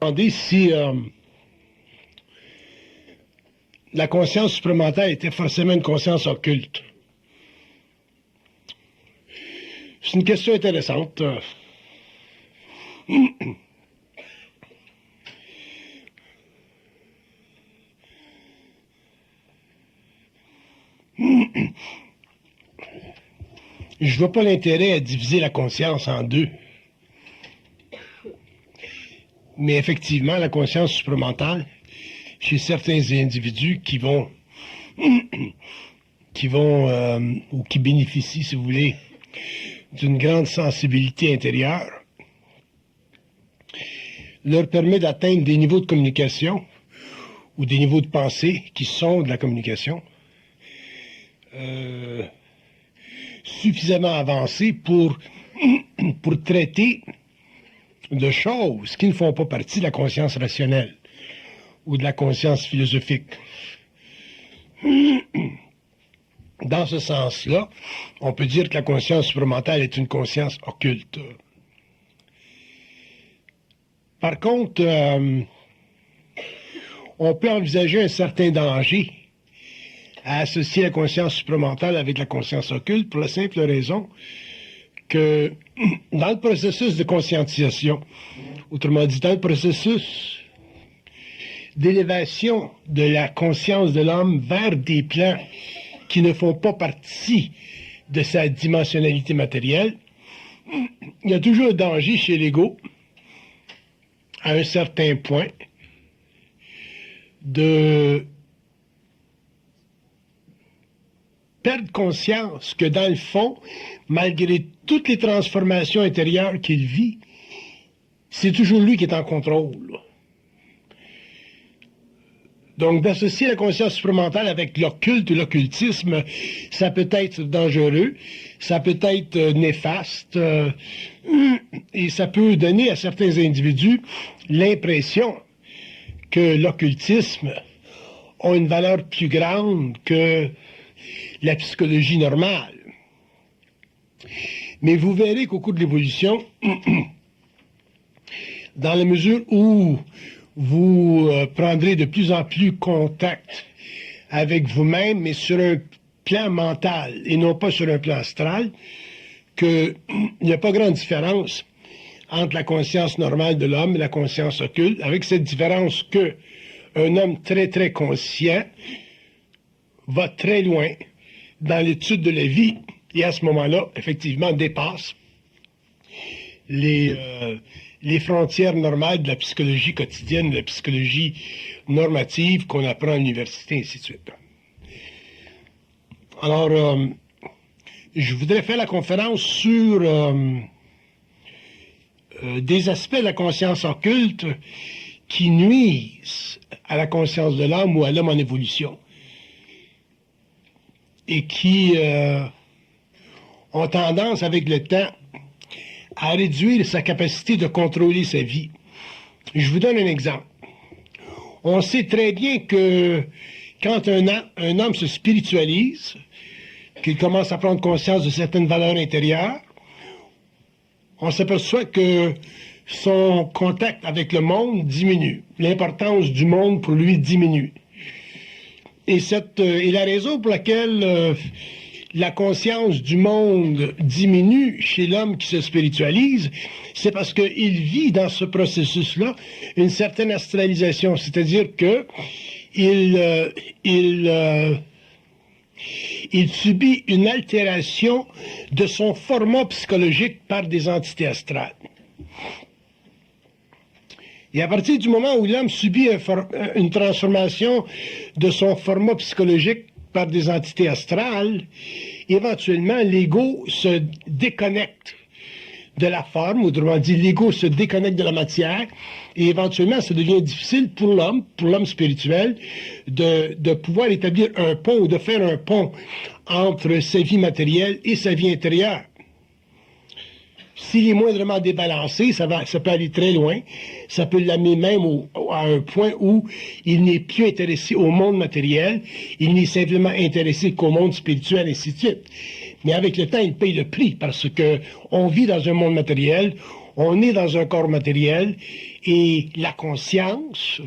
Demandé si la conscience supramentale était forcément une conscience occulte. C'est une question intéressante. Je vois pas l'intérêt à diviser la conscience en deux. Mais effectivement, la conscience supramentale, chez certains individus qui vont ou qui bénéficient, si vous voulez, d'une grande sensibilité intérieure, leur permet d'atteindre des niveaux de communication ou des niveaux de pensée qui sont de la communication suffisamment avancés pour traiter de choses qui ne font pas partie de la conscience rationnelle ou de la conscience philosophique. Dans ce sens-là, on peut dire que la conscience supramentale est une conscience occulte. Par contre, on peut envisager un certain danger à associer la conscience supramentale avec la conscience occulte pour la simple raison que dans le processus de conscientisation, autrement dit, dans le processus d'élévation de la conscience de l'homme vers des plans qui ne font pas partie de sa dimensionnalité matérielle, il y a toujours un danger chez l'ego, à un certain point, de perdre conscience que dans le fond, malgré toutes les transformations intérieures qu'il vit, c'est toujours lui qui est en contrôle. Donc, d'associer la conscience supramentale avec l'occulte ou l'occultisme, ça peut être dangereux, ça peut être néfaste, et ça peut donner à certains individus l'impression que l'occultisme a une valeur plus grande que la psychologie normale. Mais vous verrez qu'au cours de l'évolution, dans la mesure où vous prendrez de plus en plus contact avec vous-même, mais sur un plan mental et non pas sur un plan astral, qu'il n'y a pas grande différence entre la conscience normale de l'homme et la conscience occulte, avec cette différence que un homme très très conscient va très loin dans l'étude de la vie et à ce moment-là, effectivement, dépasse les frontières normales de la psychologie quotidienne, de la psychologie normative qu'on apprend à l'université, et ainsi de suite. Alors, je voudrais faire la conférence sur des aspects de la conscience occulte qui nuisent à la conscience de l'homme ou à l'homme en évolution et qui ont tendance, avec le temps, à réduire sa capacité de contrôler sa vie. Je vous donne un exemple. On sait très bien que quand un homme se spiritualise, qu'il commence à prendre conscience de certaines valeurs intérieures, on s'aperçoit que son contact avec le monde diminue. L'importance du monde pour lui diminue. Et la raison pour laquelle la conscience du monde diminue chez l'homme qui se spiritualise, c'est parce qu'il vit dans ce processus-là une certaine astralisation, c'est-à-dire que il subit une altération de son format psychologique par des entités astrales. Et à partir du moment où l'homme subit une transformation de son format psychologique par des entités astrales, éventuellement, l'ego se déconnecte de la forme, autrement dit, l'ego se déconnecte de la matière, et éventuellement, ça devient difficile pour l'homme spirituel, de pouvoir établir un pont ou de faire un pont entre sa vie matérielle et sa vie intérieure. S'il est moindrement débalancé, ça peut aller très loin. Ça peut l'amener même à un point où il n'est plus intéressé au monde matériel, il n'est simplement intéressé qu'au monde spirituel, et ainsi de suite. Mais avec le temps, il paye le prix parce que on vit dans un monde matériel, On est dans un corps matériel et la conscience,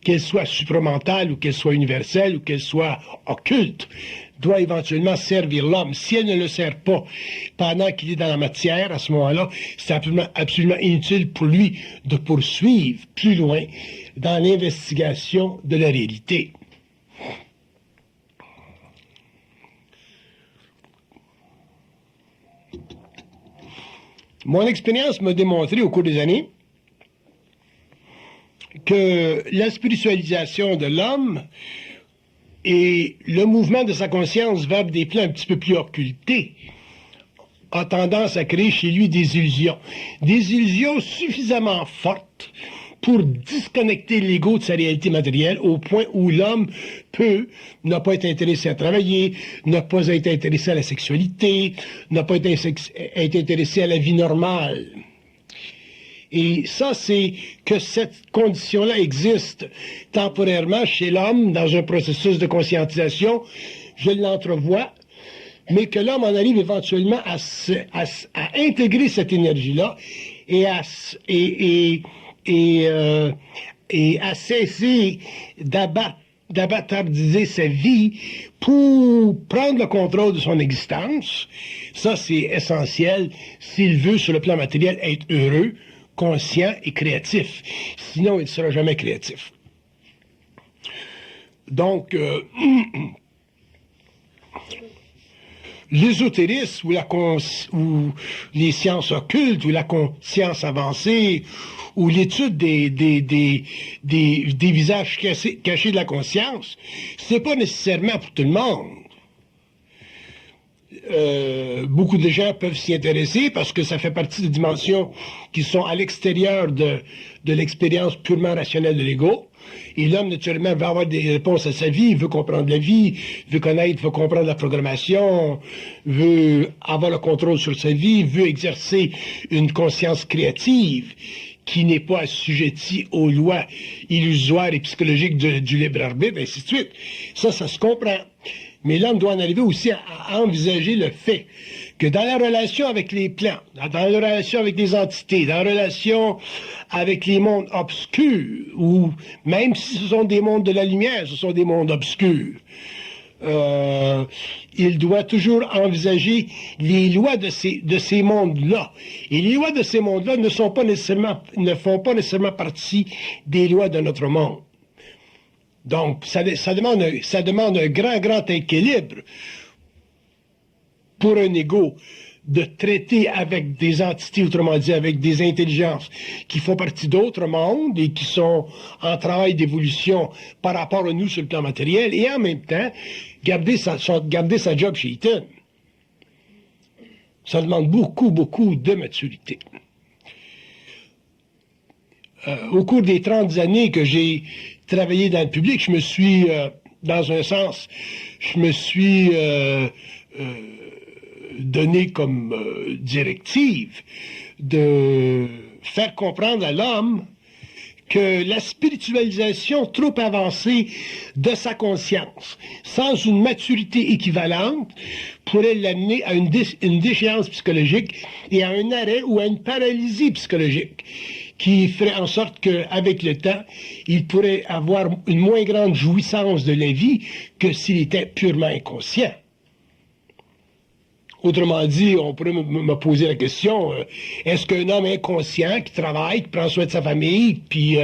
qu'elle soit supramentale ou qu'elle soit universelle ou qu'elle soit occulte, doit éventuellement servir l'homme. Si elle ne le sert pas pendant qu'il est dans la matière, à ce moment-là, c'est absolument inutile pour lui de poursuivre plus loin dans l'investigation de la réalité. Mon expérience m'a démontré au cours des années que la spiritualisation de l'homme et le mouvement de sa conscience vers des plans un petit peu plus occultés a tendance à créer chez lui des illusions suffisamment fortes pour disconnecter l'ego de sa réalité matérielle au point où l'homme n'a pas été intéressé à travailler, n'a pas été intéressé à la sexualité, n'a pas été intéressé à la vie normale. Et ça, c'est que cette condition-là existe temporairement chez l'homme dans un processus de conscientisation, je l'entrevois, mais que l'homme en arrive éventuellement à intégrer cette énergie-là et à cesser d'abattardiser sa vie pour prendre le contrôle de son existence. Ça, c'est essentiel s'il veut, sur le plan matériel, être heureux, conscient et créatif. Sinon, il ne sera jamais créatif. Donc, l'ésotérisme ou les sciences occultes ou la conscience avancée ou l'étude des visages cachés de la conscience, c'est pas nécessairement pour tout le monde. Beaucoup de gens peuvent s'y intéresser parce que ça fait partie des dimensions qui sont à l'extérieur de l'expérience purement rationnelle de l'ego. Et l'homme, naturellement, veut avoir des réponses à sa vie, il veut comprendre la vie, veut connaître, veut comprendre la programmation, veut avoir le contrôle sur sa vie, veut exercer une conscience créative qui n'est pas assujettie aux lois illusoires et psychologiques du libre arbitre, et ainsi de suite. Ça se comprend. Mais l'homme doit en arriver aussi à envisager le fait que dans la relation avec les plans, dans la relation avec les entités, dans la relation avec les mondes obscurs, ou même si ce sont des mondes de la lumière, ce sont des mondes obscurs, il doit toujours envisager les lois de ces mondes-là. Et les lois de ces mondes-là ne font pas nécessairement partie des lois de notre monde. Donc, ça demande un grand équilibre pour un ego de traiter avec des entités, autrement dit, avec des intelligences qui font partie d'autres mondes et qui sont en travail d'évolution par rapport à nous sur le plan matériel, et en même temps, garder sa job chez Eaton. Ça demande beaucoup de maturité. Au cours des 30 années que j'ai travaillé dans le public, je me suis, dans un sens, donné comme directive de faire comprendre à l'homme que la spiritualisation trop avancée de sa conscience, sans une maturité équivalente, pourrait l'amener à une déchéance psychologique et à un arrêt ou à une paralysie psychologique, qui ferait en sorte qu'avec le temps, il pourrait avoir une moins grande jouissance de la vie que s'il était purement inconscient. Autrement dit, on pourrait me poser la question, est-ce qu'un homme inconscient qui travaille, qui prend soin de sa famille, puis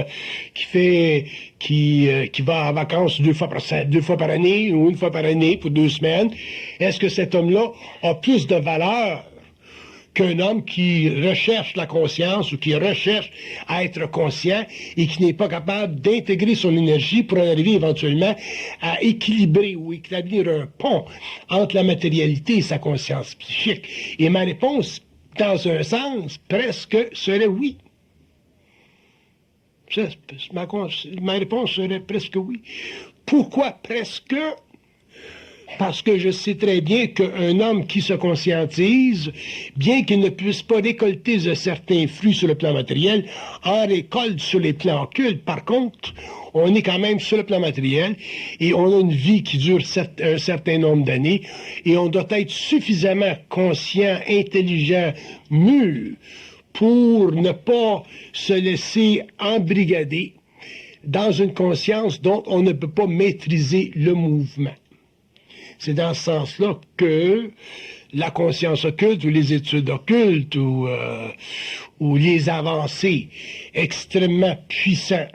qui va en vacances deux fois par année ou une fois par année pour 2 semaines, est-ce que cet homme-là a plus de valeur qu'un homme qui recherche la conscience ou qui recherche à être conscient et qui n'est pas capable d'intégrer son énergie pour arriver éventuellement à équilibrer ou établir un pont entre la matérialité et sa conscience psychique? Et ma réponse, dans un sens, presque serait oui. Ma réponse serait presque oui. Pourquoi presque? Parce que je sais très bien qu'un homme qui se conscientise, bien qu'il ne puisse pas récolter de certains fruits sur le plan matériel, en récolte sur les plans occultes. Par contre, on est quand même sur le plan matériel et on a une vie qui dure un certain nombre d'années et on doit être suffisamment conscient, intelligent, mûr pour ne pas se laisser embrigader dans une conscience dont on ne peut pas maîtriser le mouvement. C'est dans ce sens-là que la conscience occulte ou les études occultes ou les avancées extrêmement puissantes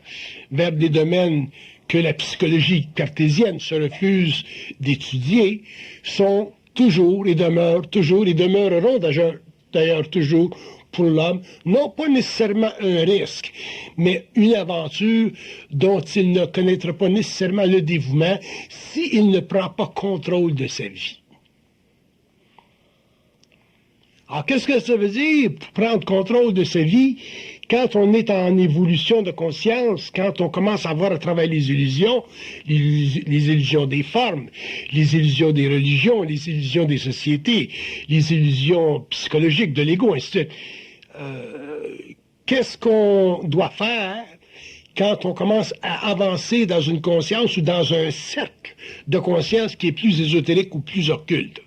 vers des domaines que la psychologie cartésienne se refuse d'étudier sont toujours et demeureront d'ailleurs toujours pour l'homme, non pas nécessairement un risque, mais une aventure dont il ne connaîtra pas nécessairement le dévouement s'il ne prend pas contrôle de sa vie. Alors, qu'est-ce que ça veut dire, prendre contrôle de sa vie, quand on est en évolution de conscience, quand on commence à voir à travers les illusions des formes, les illusions des religions, les illusions des sociétés, les illusions psychologiques de l'ego, ainsi de suite. Qu'est-ce qu'on doit faire quand on commence à avancer dans une conscience ou dans un cercle de conscience qui est plus ésotérique ou plus occulte?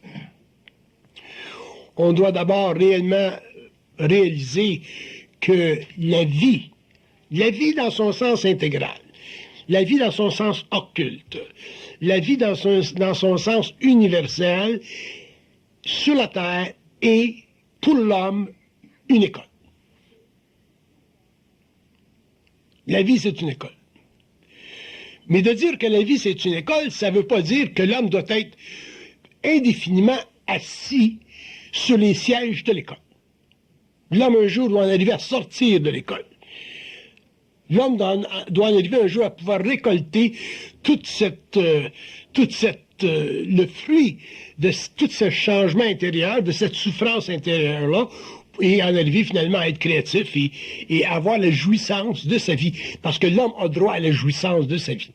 On doit d'abord réellement réaliser que la vie dans son sens intégral, la vie dans son sens occulte, la vie dans son sens universel, sur la Terre est, pour l'homme, une école. La vie, c'est une école. Mais de dire que la vie, c'est une école, ça ne veut pas dire que l'homme doit être indéfiniment assis sur les sièges de l'école. L'homme, un jour, doit en arriver à sortir de l'école. L'homme doit en arriver un jour à pouvoir récolter le fruit de tout ce changement intérieur, de cette souffrance intérieure-là, et en arriver finalement à être créatif et avoir la jouissance de sa vie. Parce que l'homme a droit à la jouissance de sa vie.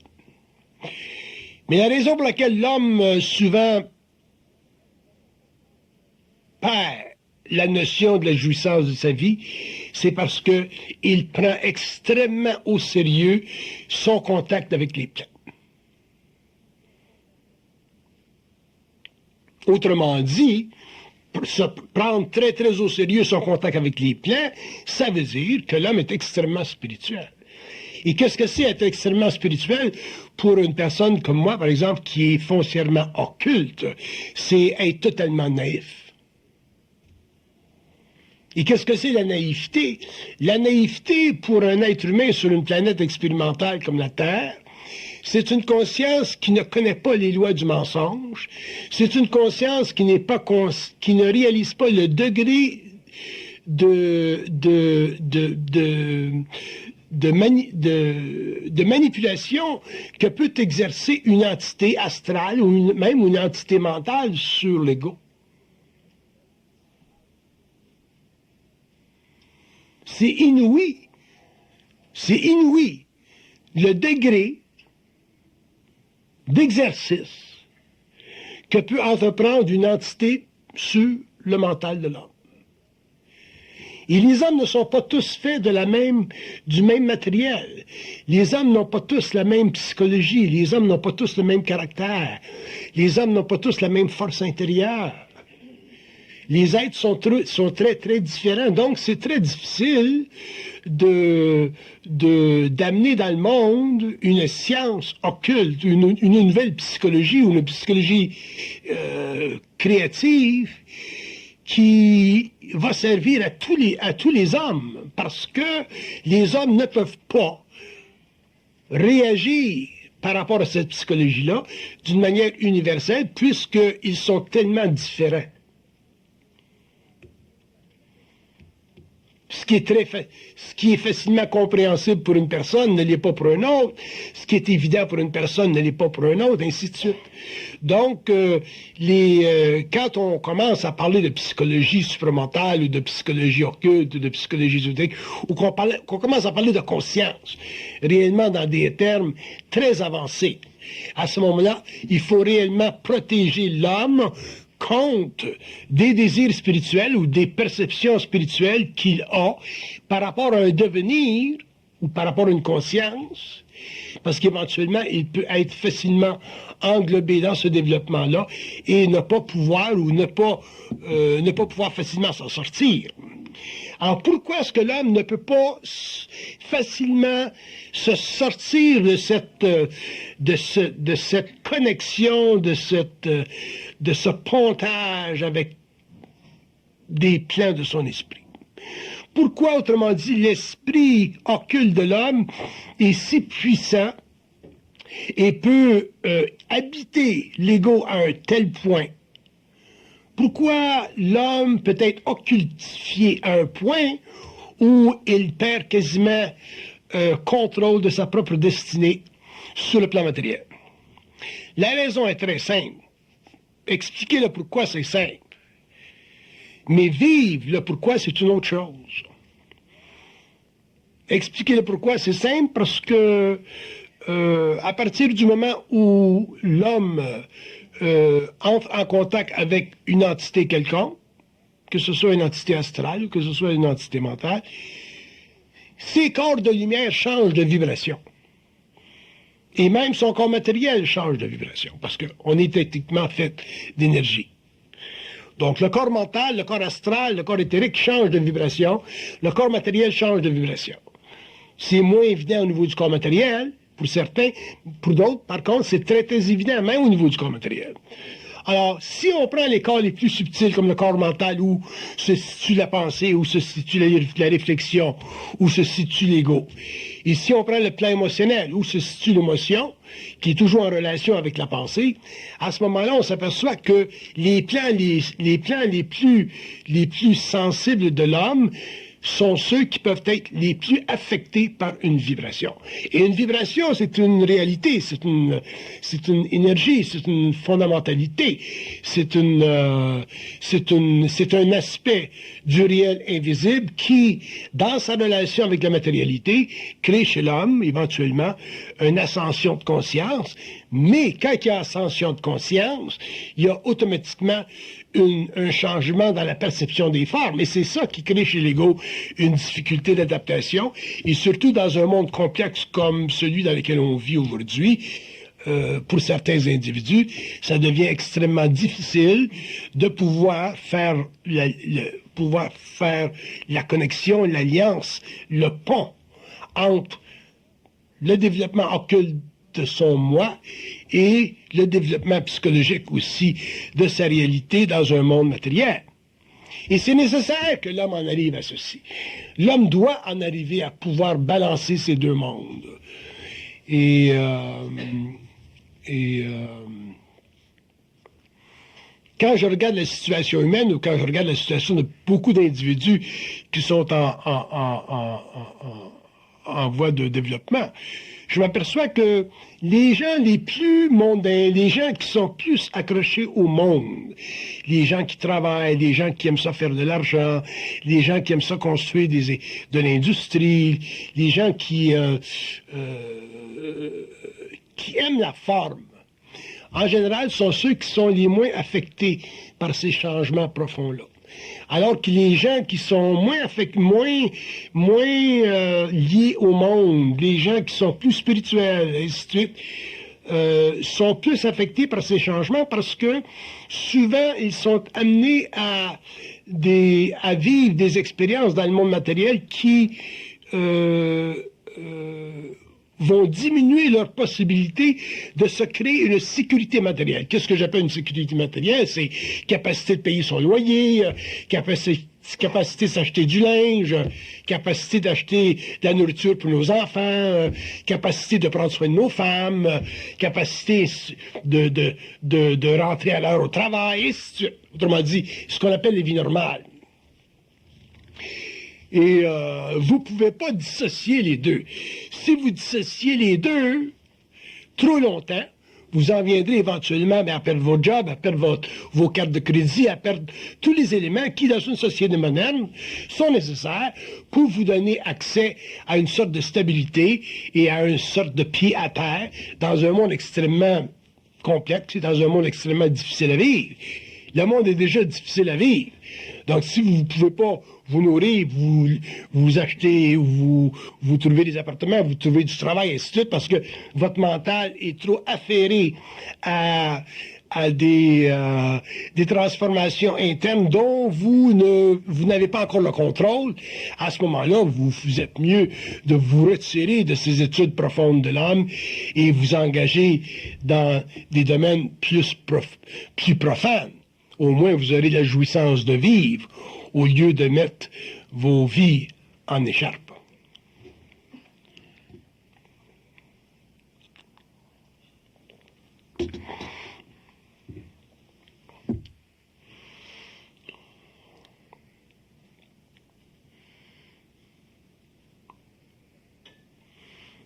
Mais la raison pour laquelle l'homme souvent perd la notion de la jouissance de sa vie, c'est parce qu'il prend extrêmement au sérieux son contact avec les plantes. Autrement dit, prendre très très au sérieux son contact avec les plans, ça veut dire que l'homme est extrêmement spirituel. Et qu'est-ce que c'est être extrêmement spirituel pour une personne comme moi, par exemple, qui est foncièrement occulte? C'est être totalement naïf. Et qu'est-ce que c'est la naïveté? La naïveté pour un être humain sur une planète expérimentale comme la Terre, c'est une conscience qui ne connaît pas les lois du mensonge. C'est une conscience qui ne réalise pas le degré de manipulation que peut exercer une entité astrale ou même une entité mentale sur l'ego. C'est inouï. C'est inouï le degré d'exercice que peut entreprendre une entité sur le mental de l'homme. Et les hommes ne sont pas tous faits du même matériel. Les hommes n'ont pas tous la même psychologie. Les hommes n'ont pas tous le même caractère. Les hommes n'ont pas tous la même force intérieure. Les êtres sont très, très différents. Donc, c'est très difficile d'amener dans le monde une science occulte, une nouvelle psychologie ou une psychologie créative qui va servir à tous les hommes, parce que les hommes ne peuvent pas réagir par rapport à cette psychologie-là d'une manière universelle, puisqu'ils sont tellement différents. Ce qui est facilement compréhensible pour une personne ne l'est pas pour un autre. Ce qui est évident pour une personne ne l'est pas pour un autre, ainsi de suite. Donc, quand on commence à parler de psychologie supramentale ou de psychologie occulte ou de psychologie ésotérique, ou qu'on commence à parler de conscience, réellement dans des termes très avancés, à ce moment-là, il faut réellement protéger l'homme contre des désirs spirituels ou des perceptions spirituelles qu'il a par rapport à un devenir ou par rapport à une conscience, parce qu'éventuellement, il peut être facilement englobé dans ce développement-là et ne pas pouvoir facilement s'en sortir. Alors pourquoi est-ce que l'homme ne peut pas facilement se sortir de cette connexion, de ce pontage avec des plans de son esprit? Pourquoi, autrement dit, l'esprit occulte de l'homme est si puissant et peut habiter l'ego à un tel point? Pourquoi l'homme peut être occultifié à un point où il perd quasiment contrôle de sa propre destinée sur le plan matériel? La raison est très simple. Expliquer le pourquoi, c'est simple. Mais vivre le pourquoi, c'est une autre chose. Expliquer le pourquoi, c'est simple parce que à partir du moment où l'homme entre en contact avec une entité quelconque, que ce soit une entité astrale ou que ce soit une entité mentale, ses corps de lumière changent de vibration. Et même son corps matériel change de vibration, parce qu'on est techniquement fait d'énergie. Donc le corps mental, le corps astral, le corps éthérique change de vibration, le corps matériel change de vibration. C'est moins évident au niveau du corps matériel, pour certains, pour d'autres, par contre, c'est très, très évident, même au niveau du corps matériel. Alors, si on prend les corps les plus subtils, comme le corps mental, où se situe la pensée, où se situe la réflexion, où se situe l'ego, et si on prend le plan émotionnel, où se situe l'émotion, qui est toujours en relation avec la pensée, à ce moment-là, on s'aperçoit que les plans les plus sensibles de l'homme sont ceux qui peuvent être les plus affectés par une vibration. Et une vibration, c'est une réalité, c'est une énergie, c'est une fondamentalité, c'est un aspect du réel invisible qui, dans sa relation avec la matérialité, crée chez l'homme, éventuellement, une ascension de conscience. Mais quand il y a ascension de conscience, il y a automatiquement un changement dans la perception des formes. Et c'est ça qui crée chez l'ego une difficulté d'adaptation. Et surtout dans un monde complexe comme celui dans lequel on vit aujourd'hui, pour certains individus, ça devient extrêmement difficile de pouvoir faire la connexion, l'alliance, le pont entre le développement occulte de son moi et le développement psychologique aussi de sa réalité dans un monde matériel. Et c'est nécessaire que l'homme en arrive à ceci. L'homme doit en arriver à pouvoir balancer ces deux mondes. Quand je regarde la situation humaine ou quand je regarde la situation de beaucoup d'individus qui sont en voie de développement, je m'aperçois que les gens les plus mondains, les gens qui sont plus accrochés au monde, les gens qui travaillent, les gens qui aiment ça faire de l'argent, les gens qui aiment ça construire de l'industrie, les gens qui aiment la forme, en général, sont ceux qui sont les moins affectés par ces changements profonds-là. Alors que les gens qui sont moins liés au monde, les gens qui sont plus spirituels, et ainsi de suite, sont plus affectés par ces changements parce que souvent ils sont amenés à vivre des expériences dans le monde matériel qui vont diminuer leur possibilité de se créer une sécurité matérielle. Qu'est-ce que j'appelle une sécurité matérielle? C'est capacité de payer son loyer, capacité de s'acheter du linge, capacité d'acheter de la nourriture pour nos enfants, capacité de prendre soin de nos femmes, capacité de rentrer à l'heure au travail, autrement dit, ce qu'on appelle les vies normales. Et vous ne pouvez pas dissocier les deux. Si vous dissociez les deux trop longtemps, vous en viendrez éventuellement à perdre votre job, à perdre vos cartes de crédit, à perdre tous les éléments qui, dans une société moderne, sont nécessaires pour vous donner accès à une sorte de stabilité et à une sorte de pied à terre dans un monde extrêmement complexe et dans un monde extrêmement difficile à vivre. Le monde est déjà difficile à vivre. Donc, si vous ne pouvez pas vous nourrir, vous achetez, vous trouvez des appartements, vous trouvez du travail, et ainsi de suite, parce que votre mental est trop affairé à à des transformations internes dont vous n'avez pas encore le contrôle, à ce moment-là, vous êtes mieux de vous retirer de ces études profondes de l'âme et vous engager dans des domaines plus profanes. Au moins, vous aurez la jouissance de vivre au lieu de mettre vos vies en écharpe.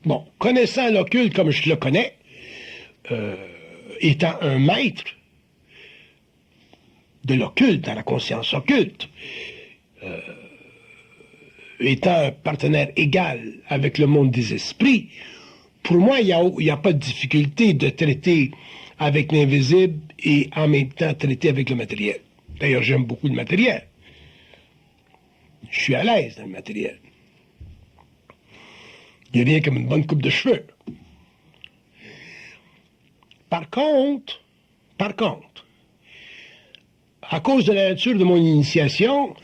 Bon, connaissant l'occulte comme je le connais, étant un maître de l'occulte, dans la conscience occulte, étant un partenaire égal avec le monde des esprits, pour moi, il n'y a pas de difficulté de traiter avec l'invisible et en même temps traiter avec le matériel. D'ailleurs, j'aime beaucoup le matériel. Je suis à l'aise dans le matériel. Il n'y a rien comme une bonne coupe de cheveux. Par contre, à cause de la nature de mon initiation,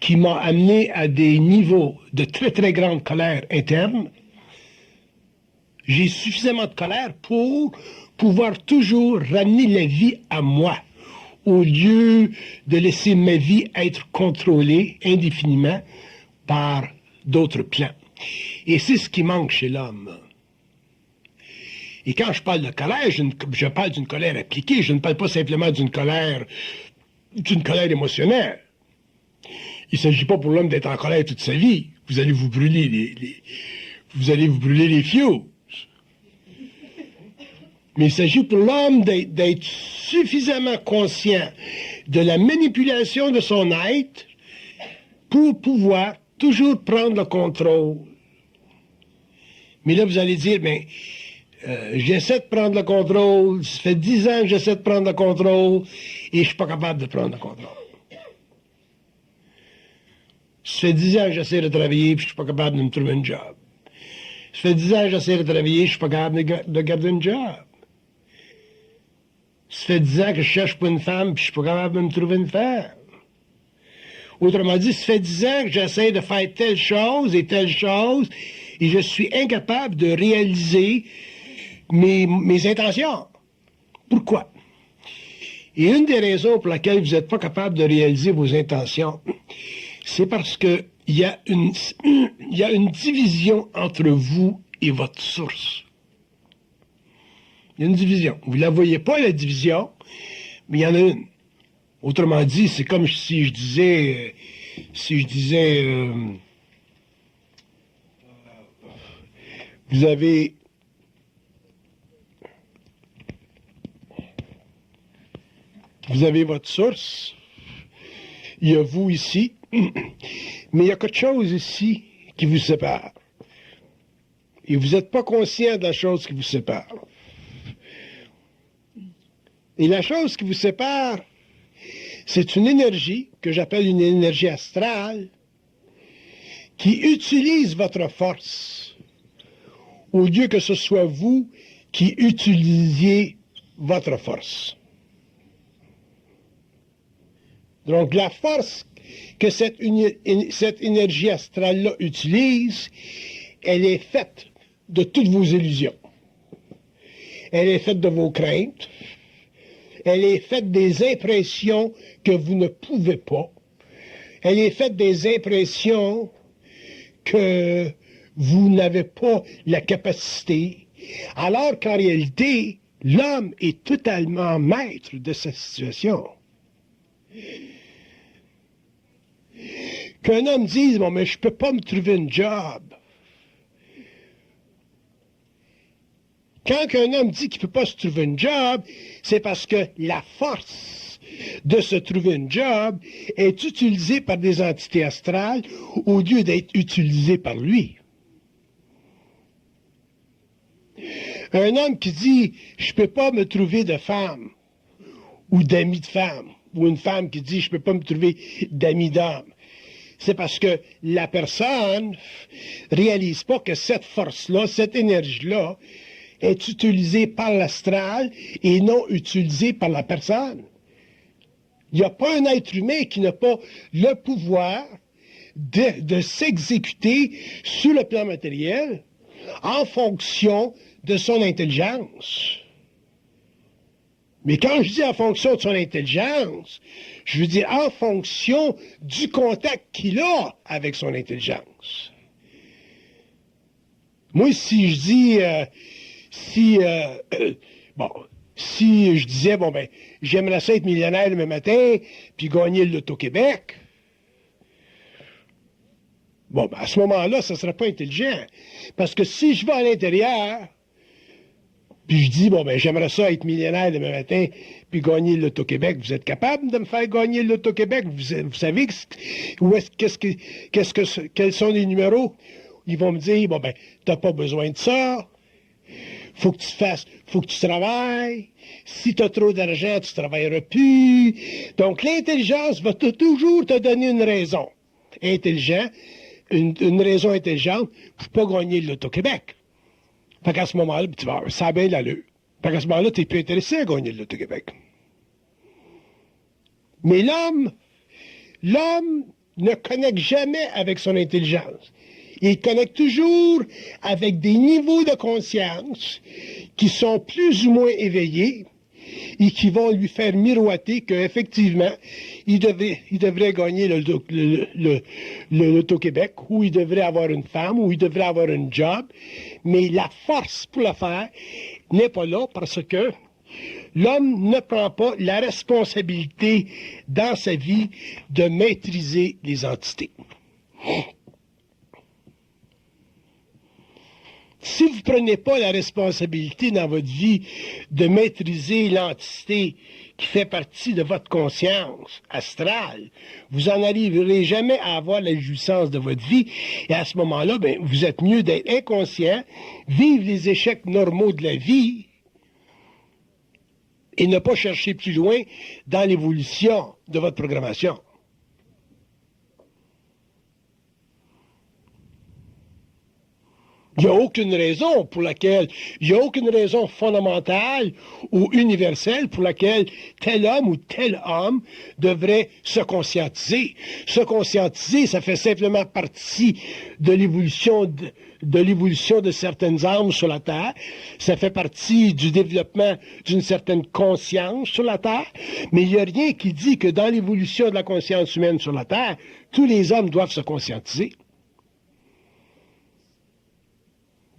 qui m'a amené à des niveaux de très très grande colère interne, j'ai suffisamment de colère pour pouvoir toujours ramener la vie à moi, au lieu de laisser ma vie être contrôlée indéfiniment par d'autres plans. Et c'est ce qui manque chez l'homme. Et quand je parle de colère, je parle d'une colère appliquée, je ne parle pas simplement d'une colère émotionnelle. Il ne s'agit pas pour l'homme d'être en colère toute sa vie. Vous allez vous brûler les fiouz. Mais il s'agit pour l'homme d'être suffisamment conscient de la manipulation de son être pour pouvoir toujours prendre le contrôle. Mais là, vous allez dire, mais j'essaie de prendre le contrôle, ça fait 10 ans que j'essaie de prendre le contrôle et je ne suis pas capable de prendre le contrôle. Ça fait 10 ans que j'essaie de travailler et je ne suis pas capable de me trouver un job. Ça fait 10 ans que j'essaie de travailler et je ne suis pas capable de garder un job. Ça fait 10 ans que je cherche pour une femme et je ne suis pas capable de me trouver une femme. Autrement dit, ça fait 10 ans que j'essaie de faire telle chose et je suis incapable de réaliser mes intentions. Pourquoi? Et une des raisons pour laquelle vous n'êtes pas capable de réaliser vos intentions, c'est parce qu'il y a une division entre vous et votre source. Il y a une division. Vous ne la voyez pas, la division, mais il y en a une. Autrement dit, c'est comme si je disais, vous avez votre source, il y a vous ici, mais il y a quelque chose ici qui vous sépare. Et vous n'êtes pas conscient de la chose qui vous sépare. Et la chose qui vous sépare, c'est une énergie que j'appelle une énergie astrale qui utilise votre force au lieu que ce soit vous qui utilisiez votre force. Donc la force que cette énergie astrale-là utilise, elle est faite de toutes vos illusions. Elle est faite de vos craintes. Elle est faite des impressions que vous ne pouvez pas. Elle est faite des impressions que vous n'avez pas la capacité, alors qu'en réalité, l'homme est totalement maître de sa situation. Qu'un homme dise, bon, mais je ne peux pas me trouver un job. Quand un homme dit qu'il ne peut pas se trouver un job, c'est parce que la force de se trouver un job est utilisée par des entités astrales au lieu d'être utilisée par lui. Un homme qui dit « je ne peux pas me trouver de femme » ou d'amis de femme, ou une femme qui dit « je ne peux pas me trouver d'amis d'homme », c'est parce que la personne ne réalise pas que cette force-là, cette énergie-là, est utilisé par l'astral et non utilisé par la personne. Il n'y a pas un être humain qui n'a pas le pouvoir de s'exécuter sur le plan matériel en fonction de son intelligence. Mais quand je dis en fonction de son intelligence, je veux dire en fonction du contact qu'il a avec son intelligence. Moi, si je dis, si je disais, j'aimerais ça être millionnaire demain matin, puis gagner le Loto-Québec, à ce moment-là, ça ne serait pas intelligent. Parce que si je vais à l'intérieur, puis je dis, j'aimerais ça être millionnaire demain matin, puis gagner le Loto-Québec, vous êtes capable de me faire gagner le Loto-Québec? Vous savez quels sont les numéros? Ils vont me dire, t'as pas besoin de ça, faut que tu travailles, si tu as trop d'argent, tu ne travailleras plus. Donc, l'intelligence va toujours te donner une raison intelligente, une raison intelligente pour ne pas gagner le Loto-Québec. Fait qu'à ce moment-là, ça a bien l'allure. Fait qu'à ce moment-là, tu n'es plus intéressé à gagner le Loto-Québec. Mais l'homme ne connecte jamais avec son intelligence. Il connecte toujours avec des niveaux de conscience qui sont plus ou moins éveillés et qui vont lui faire miroiter qu'effectivement, il devrait gagner le Loto-Québec, ou il devrait avoir une femme, ou il devrait avoir un job, mais la force pour le faire n'est pas là parce que l'homme ne prend pas la responsabilité dans sa vie de maîtriser les entités. Si vous ne prenez pas la responsabilité dans votre vie de maîtriser l'entité qui fait partie de votre conscience astrale, vous n'en arriverez jamais à avoir la jouissance de votre vie. Et à ce moment-là, vous êtes mieux d'être inconscient, vivre les échecs normaux de la vie et ne pas chercher plus loin dans l'évolution de votre programmation. Il n'y a aucune raison fondamentale ou universelle pour laquelle tel homme ou tel homme devrait se conscientiser. Se conscientiser, ça fait simplement partie de l'évolution de certaines âmes sur la Terre. Ça fait partie du développement d'une certaine conscience sur la Terre. Mais il n'y a rien qui dit que dans l'évolution de la conscience humaine sur la Terre, tous les hommes doivent se conscientiser.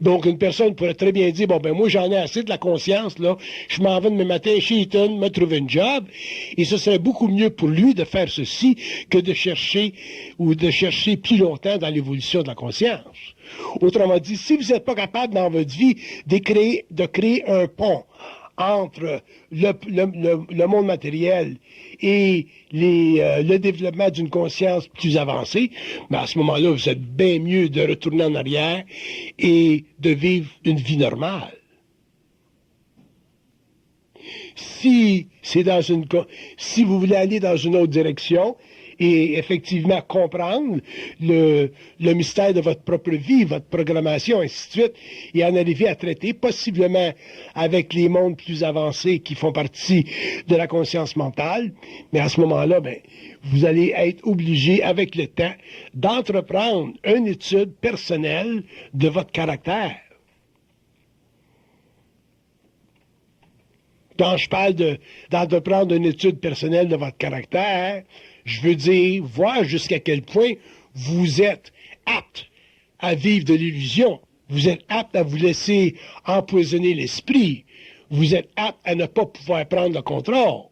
Donc, une personne pourrait très bien dire, moi, j'en ai assez de la conscience, là. Je m'en vais demain matin chez Eaton, me trouver un job. Et ce serait beaucoup mieux pour lui de faire ceci que de chercher plus longtemps dans l'évolution de la conscience. Autrement dit, si vous n'êtes pas capable dans votre vie de créer un pont entre le monde matériel et le développement d'une conscience plus avancée, à ce moment-là, vous êtes bien mieux de retourner en arrière et de vivre une vie normale. Si vous voulez aller dans une autre direction et effectivement comprendre le mystère de votre propre vie, votre programmation, ainsi de suite, et en arriver à traiter possiblement avec les mondes plus avancés qui font partie de la conscience mentale, mais à ce moment-là, vous allez être obligé avec le temps d'entreprendre une étude personnelle de votre caractère. Quand je parle d'entreprendre une étude personnelle de votre caractère, je veux dire, voir jusqu'à quel point vous êtes apte à vivre de l'illusion. Vous êtes apte à vous laisser empoisonner l'esprit. Vous êtes apte à ne pas pouvoir prendre le contrôle.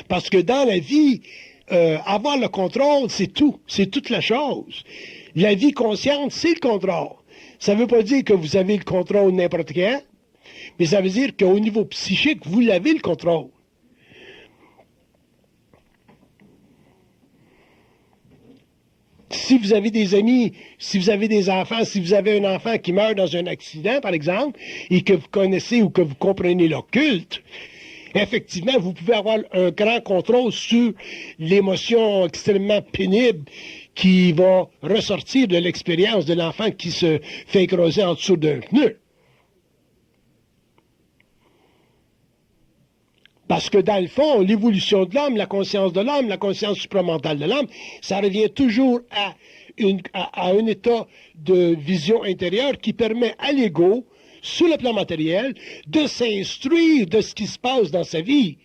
Parce que dans la vie, avoir le contrôle, c'est tout. C'est toute la chose. La vie consciente, c'est le contrôle. Ça ne veut pas dire que vous avez le contrôle n'importe quand, mais ça veut dire qu'au niveau psychique, vous l'avez le contrôle. Si vous avez des amis, si vous avez des enfants, si vous avez un enfant qui meurt dans un accident, par exemple, et que vous connaissez ou que vous comprenez l'occulte, effectivement, vous pouvez avoir un grand contrôle sur l'émotion extrêmement pénible qui va ressortir de l'expérience de l'enfant qui se fait écraser en dessous d'un pneu. Parce que dans le fond, l'évolution de l'homme, la conscience de l'homme, la conscience supramentale de l'homme, ça revient toujours à un état de vision intérieure qui permet à l'ego, sur le plan matériel, de s'instruire de ce qui se passe dans sa vie.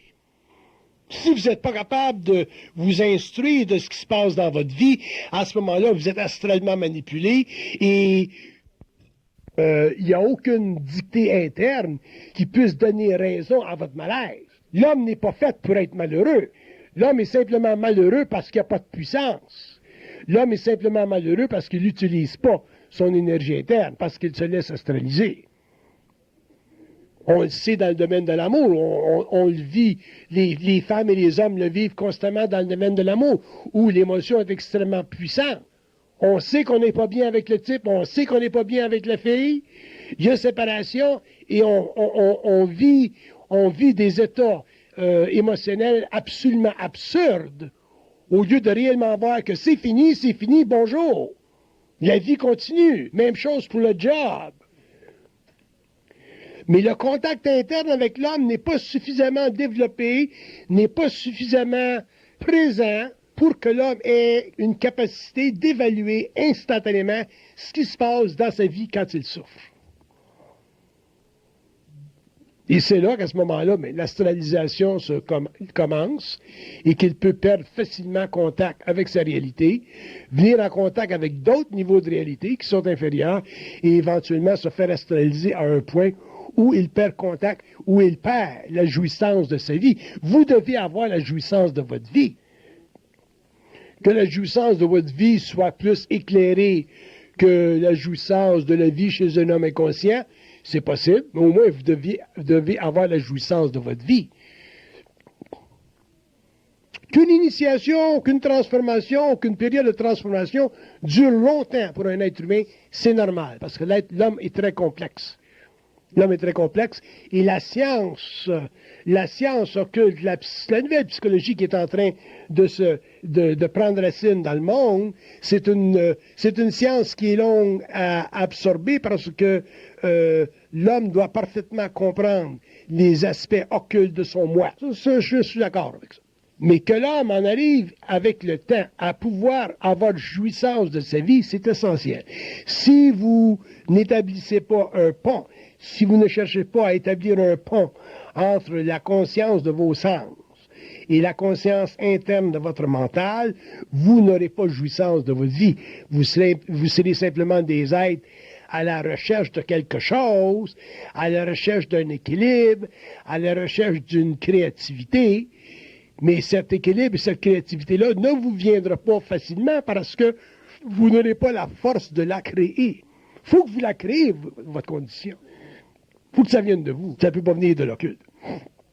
Si vous n'êtes pas capable de vous instruire de ce qui se passe dans votre vie, à ce moment-là, vous êtes astralement manipulé et il n'y a aucune dictée interne qui puisse donner raison à votre malaise. L'homme n'est pas fait pour être malheureux. L'homme est simplement malheureux parce qu'il n'y a pas de puissance. L'homme est simplement malheureux parce qu'il n'utilise pas son énergie interne, parce qu'il se laisse astraliser. On le sait dans le domaine de l'amour, on le vit, les femmes et les hommes le vivent constamment dans le domaine de l'amour, où l'émotion est extrêmement puissante. On sait qu'on n'est pas bien avec le type, on sait qu'on n'est pas bien avec la fille, il y a séparation, et on vit des états émotionnels absolument absurdes, au lieu de réellement voir que c'est fini, bonjour. La vie continue, même chose pour le job. Mais le contact interne avec l'homme n'est pas suffisamment développé, n'est pas suffisamment présent pour que l'homme ait une capacité d'évaluer instantanément ce qui se passe dans sa vie quand il souffre. Et c'est là qu'à ce moment-là, l'astralisation commence et qu'il peut perdre facilement contact avec sa réalité, venir en contact avec d'autres niveaux de réalité qui sont inférieurs et éventuellement se faire astraliser à un point où il perd contact, où il perd la jouissance de sa vie. Vous devez avoir la jouissance de votre vie. Que la jouissance de votre vie soit plus éclairée que la jouissance de la vie chez un homme inconscient, c'est possible, mais au moins vous devez avoir la jouissance de votre vie. Qu'une initiation, qu'une transformation, qu'une période de transformation dure longtemps pour un être humain, c'est normal, parce que l'homme est très complexe. L'homme est très complexe et la science occulte, la nouvelle psychologie qui est en train de prendre racine dans le monde, c'est une science qui est longue à absorber parce que l'homme doit parfaitement comprendre les aspects occultes de son moi. Ça, je suis d'accord avec ça. Mais que l'homme en arrive avec le temps à pouvoir avoir jouissance de sa vie, c'est essentiel. Si vous n'établissez pas un pont, si vous ne cherchez pas à établir un pont entre la conscience de vos sens et la conscience interne de votre mental, vous n'aurez pas jouissance de votre vie. Vous serez simplement des êtres à la recherche de quelque chose, à la recherche d'un équilibre, à la recherche d'une créativité. Mais cet équilibre et cette créativité-là ne vous viendra pas facilement parce que vous n'aurez pas la force de la créer. Il faut que vous la créez, votre condition. Il faut que ça vienne de vous. Ça ne peut pas venir de l'occulte.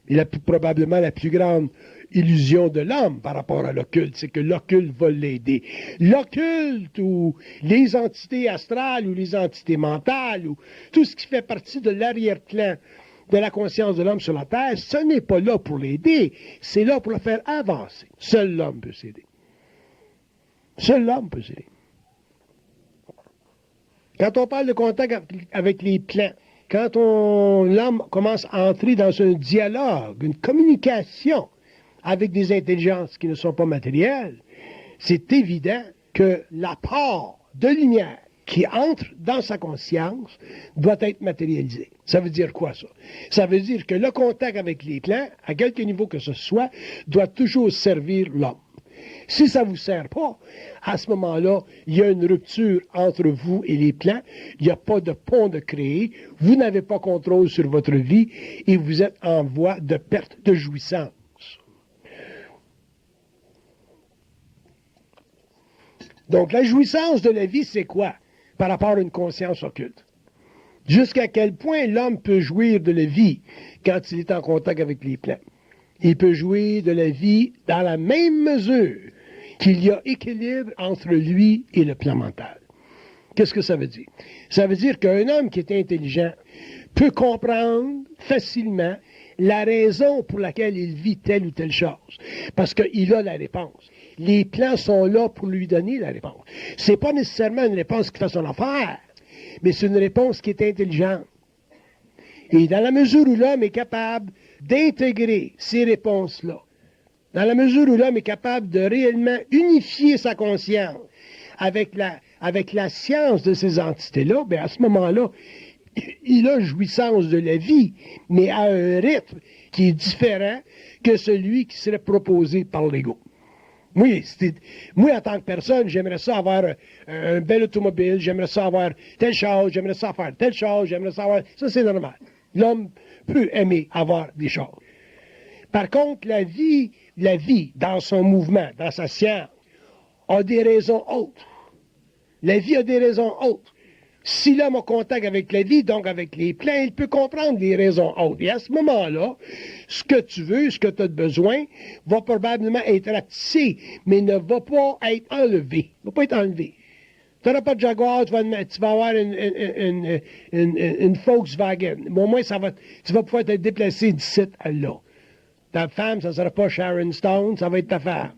Et probablement la plus grande illusion de l'homme par rapport à l'occulte, c'est que l'occulte va l'aider. L'occulte ou les entités astrales ou les entités mentales ou tout ce qui fait partie de l'arrière-plan de la conscience de l'homme sur la Terre, ce n'est pas là pour l'aider, c'est là pour le faire avancer. Seul l'homme peut s'aider. Seul l'homme peut s'aider. Quand on parle de contact avec les plans, quand l'homme commence à entrer dans un dialogue, une communication avec des intelligences qui ne sont pas matérielles, c'est évident que l'apport de lumière qui entre dans sa conscience doit être matérialisé. Ça veut dire quoi, ça? Ça veut dire que le contact avec les plans, à quelque niveau que ce soit, doit toujours servir l'homme. Si ça ne vous sert pas, à ce moment-là, il y a une rupture entre vous et les plans, il n'y a pas de pont de créer, vous n'avez pas contrôle sur votre vie et vous êtes en voie de perte de jouissance. Donc, la jouissance de la vie, c'est quoi par rapport à une conscience occulte? Jusqu'à quel point l'homme peut jouir de la vie quand il est en contact avec les plans? Il peut jouir de la vie dans la même mesure qu'il y a équilibre entre lui et le plan mental. Qu'est-ce que ça veut dire? Ça veut dire qu'un homme qui est intelligent peut comprendre facilement la raison pour laquelle il vit telle ou telle chose. Parce qu'il a la réponse. Les plans sont là pour lui donner la réponse. C'est pas nécessairement une réponse qui fait son affaire, mais c'est une réponse qui est intelligente. Et dans la mesure où l'homme est capable d'intégrer ces réponses-là, dans la mesure où l'homme est capable de réellement unifier sa conscience avec la science de ces entités-là, bien à ce moment-là, il a jouissance de la vie, mais à un rythme qui est différent que celui qui serait proposé par l'ego. Moi, en tant que personne, j'aimerais ça avoir un bel automobile, j'aimerais ça avoir telle chose, j'aimerais ça faire telle chose, j'aimerais ça avoir... Ça, c'est normal. L'homme peut aimer avoir des choses. Par contre, la vie, dans son mouvement, dans sa science, a des raisons autres. La vie a des raisons autres. Si l'homme a contact avec la vie, donc avec les plans, il peut comprendre les raisons autres. Et à ce moment-là, ce que tu veux, ce que tu as besoin, va probablement être ratissé, mais ne va pas être enlevé. Ne va pas être enlevé. Tu n'auras pas de Jaguar, tu vas avoir une Volkswagen. Au moins, tu vas pouvoir te déplacer d'ici à là. Ta femme, ça ne sera pas Sharon Stone, ça va être ta femme.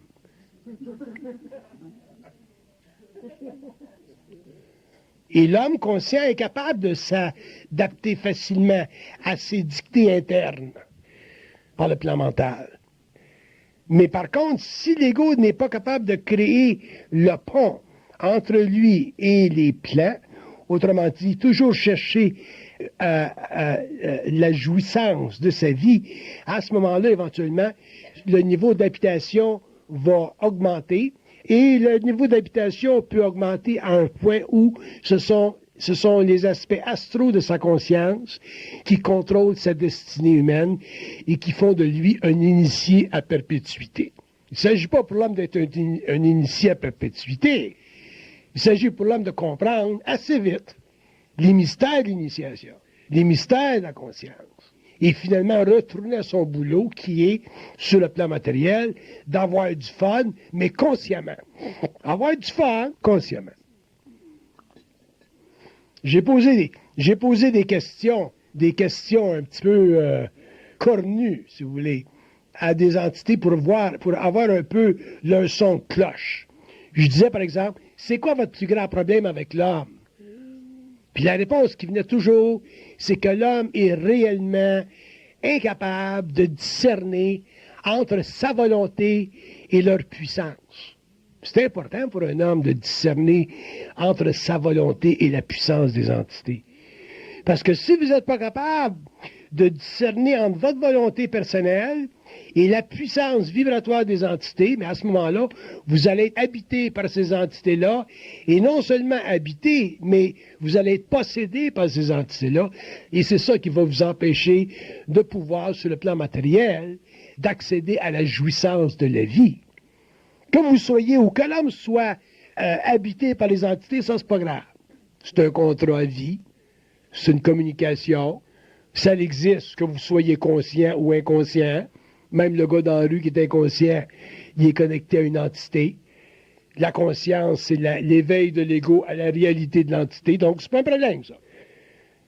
Et l'homme conscient est capable de s'adapter facilement à ses dictées internes par le plan mental. Mais par contre, si l'ego n'est pas capable de créer le pont entre lui et les plans, autrement dit, toujours chercher la jouissance de sa vie, à ce moment-là, éventuellement, le niveau d'habitation va augmenter. Et le niveau d'habitation peut augmenter à un point où ce sont les aspects astraux de sa conscience qui contrôlent sa destinée humaine et qui font de lui un initié à perpétuité. Il ne s'agit pas pour l'homme d'être un initié à perpétuité. Il s'agit pour l'homme de comprendre assez vite les mystères de l'initiation, les mystères de la conscience. Et finalement retourner à son boulot qui est, sur le plan matériel, d'avoir du fun, mais consciemment. Avoir du fun, consciemment. J'ai posé des questions un petit peu cornues, si vous voulez, à des entités pour avoir un peu leur son de cloche. Je disais, par exemple, c'est quoi votre plus grand problème avec l'homme? Puis la réponse qui venait toujours, c'est que l'homme est réellement incapable de discerner entre sa volonté et leur puissance. C'est important pour un homme de discerner entre sa volonté et la puissance des entités. Parce que si vous n'êtes pas capable de discerner entre votre volonté personnelle et la puissance vibratoire des entités, mais à ce moment-là, vous allez être habité par ces entités-là, et non seulement habité, mais vous allez être possédé par ces entités-là, et c'est ça qui va vous empêcher de pouvoir, sur le plan matériel, d'accéder à la jouissance de la vie. Que vous soyez ou que l'homme soit habité par les entités, ça c'est pas grave. C'est un contrat à vie, c'est une communication, ça existe, que vous soyez conscient ou inconscient. Même le gars dans la rue qui est inconscient, il est connecté à une entité. La conscience, c'est l'éveil de l'ego à la réalité de l'entité. Donc, c'est pas un problème, ça.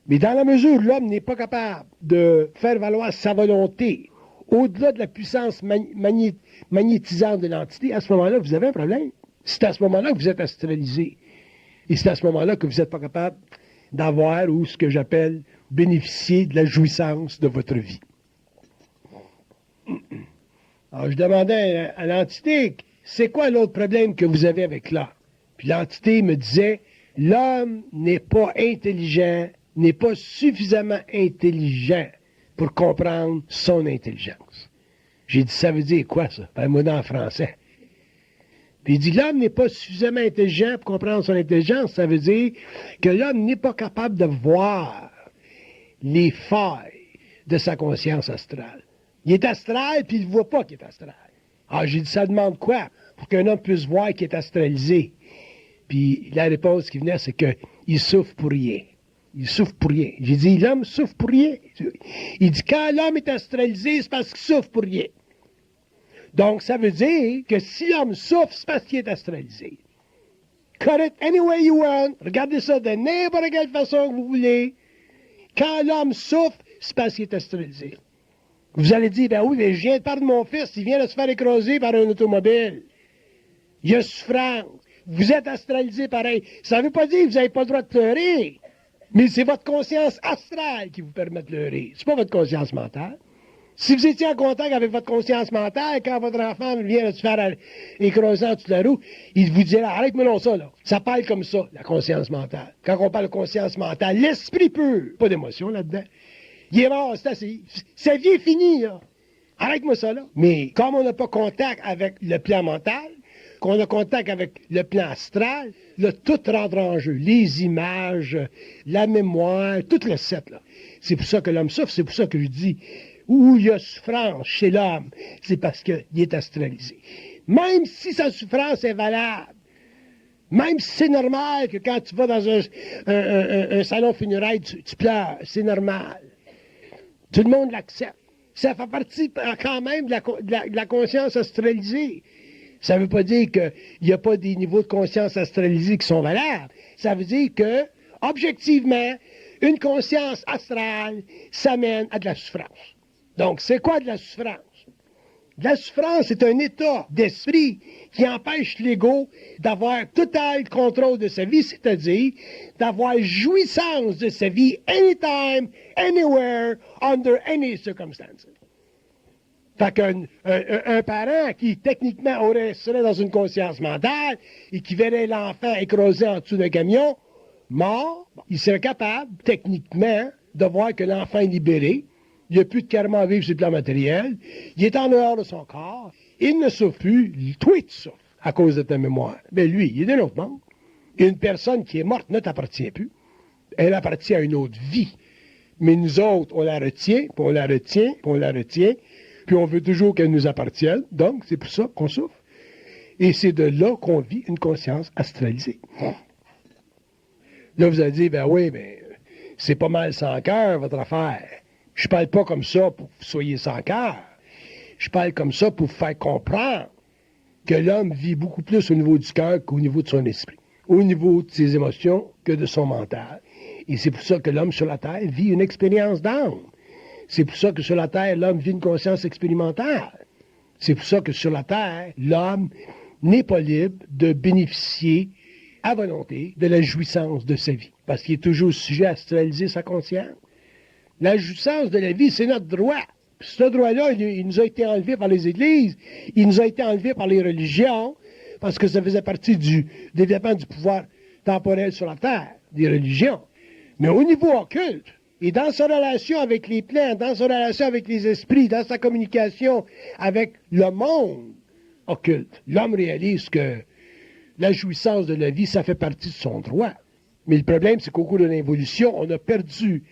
Mais dans la mesure où l'homme n'est pas capable de faire valoir sa volonté au-delà de la puissance magnétisante de l'entité, à ce moment-là, vous avez un problème. C'est à ce moment-là que vous êtes astralisé. Et c'est à ce moment-là que vous n'êtes pas capable d'avoir, ou ce que j'appelle, bénéficier de la jouissance de votre vie. Alors, je demandais à l'entité, c'est quoi l'autre problème que vous avez avec l'homme? Puis l'entité me disait, l'homme n'est pas intelligent, n'est pas suffisamment intelligent pour comprendre son intelligence. J'ai dit, ça veut dire quoi, ça? Ben, moi, dans le français. Puis il dit, l'homme n'est pas suffisamment intelligent pour comprendre son intelligence. Ça veut dire que l'homme n'est pas capable de voir les failles de sa conscience astrale. Il est astral, puis il ne voit pas qu'il est astral. Alors, j'ai dit, ça demande quoi pour qu'un homme puisse voir qu'il est astralisé? Puis la réponse qui venait, c'est qu'il souffre pour rien. Il souffre pour rien. J'ai dit, l'homme souffre pour rien. Il dit, quand l'homme est astralisé, c'est parce qu'il souffre pour rien. Donc, ça veut dire que si l'homme souffre, c'est parce qu'il est astralisé. Cut it any way you want. Regardez ça de n'importe quelle façon que vous voulez. Quand l'homme souffre, c'est parce qu'il est astralisé. Vous allez dire, ben oui, mais je viens de parler de mon fils, il vient de se faire écraser par un automobile. Il y a souffrance. Vous êtes astralisé pareil. Ça ne veut pas dire que vous n'avez pas le droit de pleurer. Mais c'est votre conscience astrale qui vous permet de leurrer. C'est pas votre conscience mentale. Si vous étiez en contact avec votre conscience mentale, quand votre enfant vient de se faire écraser en dessous de la roue, il vous dirait, arrête-moi non ça, là. Ça parle comme ça, la conscience mentale. Quand on parle de conscience mentale, l'esprit pur, pas d'émotion là-dedans. Il est mort, c'est assez. Sa vie est finie, là. Arrête-moi ça, là. Mais comme on n'a pas contact avec le plan mental, qu'on a contact avec le plan astral, là, tout rentre en jeu. Les images, la mémoire, tout le set, là. C'est pour ça que l'homme souffre, c'est pour ça que je dis, où il y a souffrance chez l'homme, c'est parce qu'il est astralisé. Même si sa souffrance est valable, même si c'est normal que quand tu vas dans un salon funéraire, tu pleures, c'est normal. Tout le monde l'accepte. Ça fait partie quand même de la conscience astralisée. Ça ne veut pas dire qu'il n'y a pas des niveaux de conscience astralisée qui sont valables. Ça veut dire que, objectivement, une conscience astrale, ça mène à de la souffrance. Donc, c'est quoi de la souffrance? La souffrance, c'est un état d'esprit qui empêche l'ego d'avoir total contrôle de sa vie, c'est-à-dire d'avoir jouissance de sa vie anytime, anywhere, under any circumstances. Fait qu'un parent qui, techniquement, serait dans une conscience mentale et qui verrait l'enfant écrasé en dessous d'un camion, mort, il serait capable, techniquement, de voir que l'enfant est libéré. Il n'y a plus de karma à vivre sur le plan matériel. Il est en dehors de son corps. Il ne souffre plus. Toi, tu souffres à cause de ta mémoire. Mais lui, il est d'un autre monde. Une personne qui est morte ne t'appartient plus. Elle appartient à une autre vie. Mais nous autres, on la retient, puis on la retient, puis on la retient, puis on veut toujours qu'elle nous appartienne. Donc, c'est pour ça qu'on souffre. Et c'est de là qu'on vit une conscience astralisée. Là, vous allez dire, ben oui, mais c'est pas mal sans cœur, votre affaire. Je parle pas comme ça pour que vous soyez sans cœur. Je parle comme ça pour vous faire comprendre que l'homme vit beaucoup plus au niveau du cœur qu'au niveau de son esprit, au niveau de ses émotions que de son mental. Et c'est pour ça que l'homme sur la Terre vit une expérience d'âme. C'est pour ça que sur la Terre, l'homme vit une conscience expérimentale. C'est pour ça que sur la Terre, l'homme n'est pas libre de bénéficier à volonté de la jouissance de sa vie, parce qu'il est toujours sujet à astraliser sa conscience. La jouissance de la vie, c'est notre droit. Ce droit-là, il nous a été enlevé par les églises, il nous a été enlevé par les religions, parce que ça faisait partie du développement du pouvoir temporel sur la terre, des religions. Mais au niveau occulte, et dans sa relation avec les plans, dans sa relation avec les esprits, dans sa communication avec le monde occulte, l'homme réalise que la jouissance de la vie, ça fait partie de son droit. Mais le problème, c'est qu'au cours de l'évolution, on a perdu